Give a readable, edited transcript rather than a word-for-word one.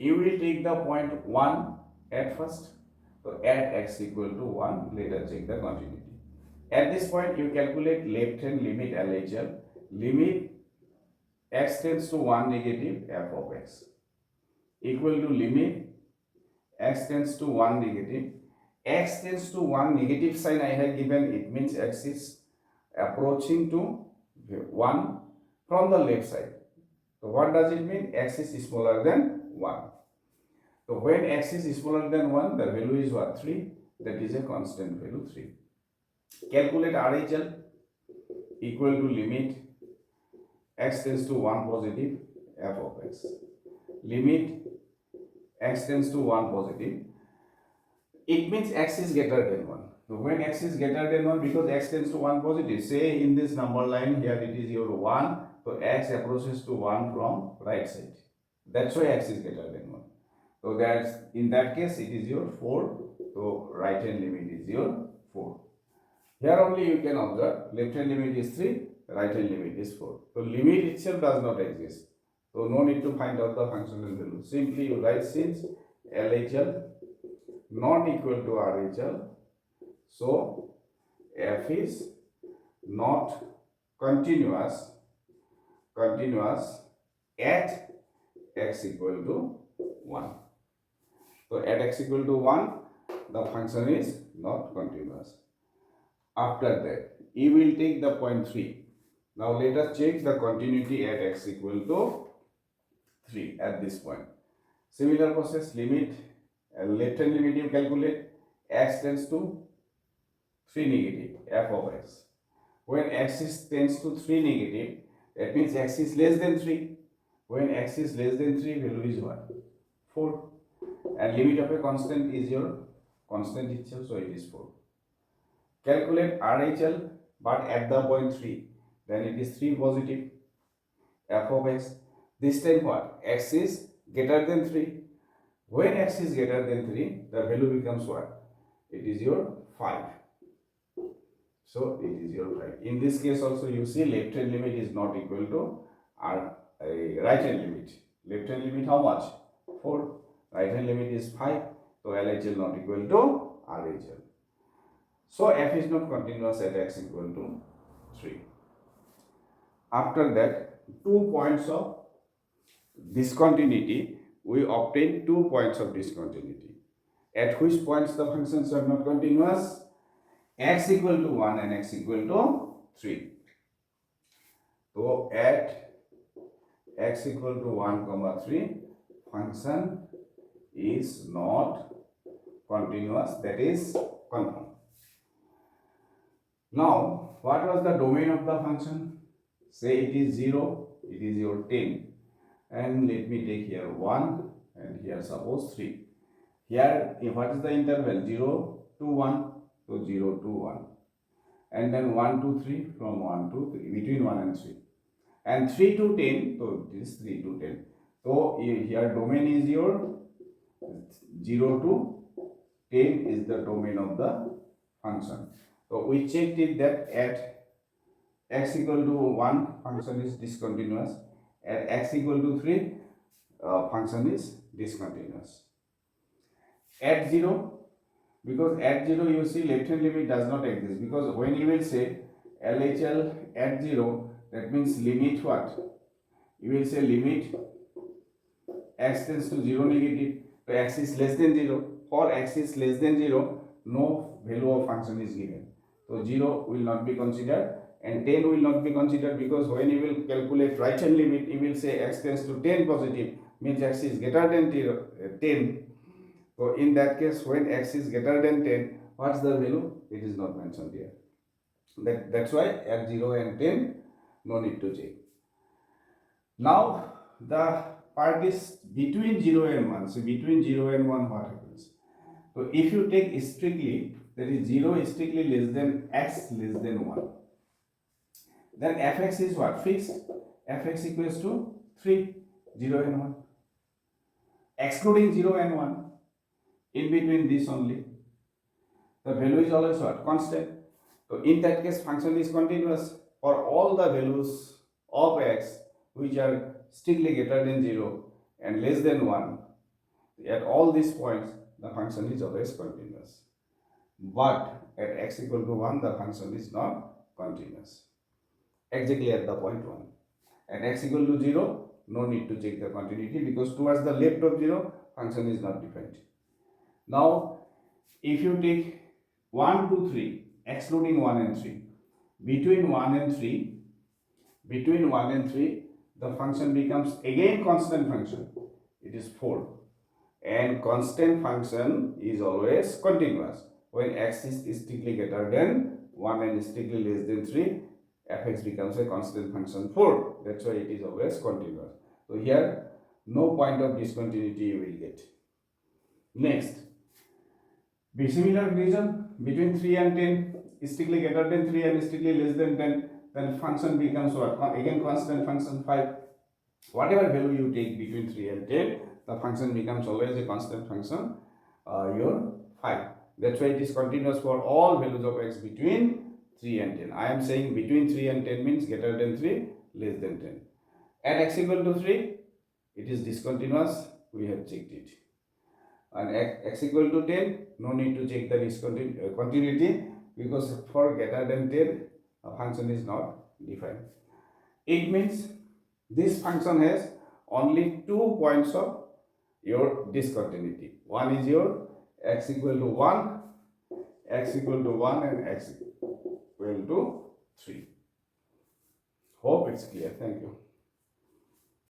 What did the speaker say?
You will take the point 1 at first. So at x equal to 1, let us check the continuity. At this point, you calculate left hand limit LHL, limit x tends to 1 negative f of x equal to limit x tends to 1 negative. X tends to 1 negative sign I have given, it means x is approaching to 1 from the left side. So what does it mean? X is smaller than 1. So when x is smaller than 1, the value is what? 3. That is a constant value 3. Calculate RHL equal to limit x tends to 1 positive f of x. Limit x tends to 1 positive. It means x is greater than 1. So when x is greater than 1, because x tends to 1 positive, say in this number line here it is your 1, so x approaches to 1 from right side. That's why x is greater than 1. So that's, in that case it is your 4. So right hand limit is your 4. Here only you can observe left hand limit is 3, right hand limit is 4. So limit itself does not exist. So no need to find out the functional value. Simply you write since LHL not equal to RHL, so f is not continuous at x equal to 1. So at x equal to 1, the function is not continuous. After that, you will take the point 3. Now let us check the continuity at x equal to 3 at this point. Similar process, limit left hand limit you calculate, x tends to 3 negative f of x. When x is tends to 3 negative, that means x is less than 3. When x is less than 3, value is what? 4. And limit of a constant is your constant itself, so it is 4. Calculate RHL, but at the point 3, then it is 3 positive f of x. This time what? X is greater than 3. When x is greater than 3, the value becomes what? It is your 5. So it is your 5. In this case also you see left hand limit is not equal to right hand limit. Left hand limit how much? 4. Right hand limit is 5. So LHL not equal to RHL. So f is not continuous at x equal to 3. After that, 2 points of discontinuity, we obtain 2 points of discontinuity. At which points the functions are not continuous? X equal to 1 and x equal to 3. So at x equal to 1 comma 3, function is not continuous, that is confirmed. Now, what was the domain of the function? Say it is 0, it is your 10. And let me take here 1 and here suppose 3. Here, what is the interval? 0 to 1. So 0 to 1. And then 1 to 3, from 1 to 3, between 1 and 3. And 3 to 10, so it is 3 to 10. So here domain is your 0 to 10 is the domain of the function. So we checked it that at x equal to 1, function is discontinuous. At x equal to 3, function is discontinuous. At 0, because at 0 you see left hand limit does not exist, because when you will say LHL at 0, that means limit what? You will say limit x tends to 0 negative, so x is less than 0. For x is less than 0, no value of function is given. So 0 will not be considered and 10 will not be considered, because when you will calculate right hand limit, you will say x tends to 10 positive, means x is greater than 10. So in that case, when x is greater than 10, what's the value? It is not mentioned here. That's why at 0 and 10, no need to check. Now the part is between 0 and 1. So between 0 and 1, what happens? So if you take strictly, that is 0 is strictly less than x less than 1. Then fx is what? Fixed. Fx equals to 3, 0 and 1. Excluding 0 and 1, in between this only, the value is always what? Constant. So in that case, function is continuous for all the values of x which are strictly greater than 0 and less than 1. At all these points, the function is always continuous. But at x equal to 1, the function is not continuous. Exactly at the point 1. At x equal to 0, no need to check the continuity because towards the left of 0, function is not defined. Now, if you take 1, 2, 3, excluding 1 and 3, between 1 and 3, the function becomes again constant function. It is 4. And constant function is always continuous. When x is strictly greater than 1 and strictly less than 3, fx becomes a constant function 4. That's why it is always continuous. So here, no point of discontinuity you will get. Next, bisimilar region between 3 and 10, strictly greater than 3 and strictly less than 10, then function becomes what? Again constant function 5. Whatever value you take between 3 and 10, the function becomes always a constant function, your 5. That's why it is continuous for all values of x between 3 and 10. I am saying between 3 and 10 means greater than 3, less than 10. At x equal to 3, it is discontinuous. We have checked it. And at x equal to 10, no need to check the continuity because for greater than 10, a function is not defined. It means this function has only 2 points of your discontinuity. One is your x equal to 1, and x equal to 3. Hope it's clear. Thank you.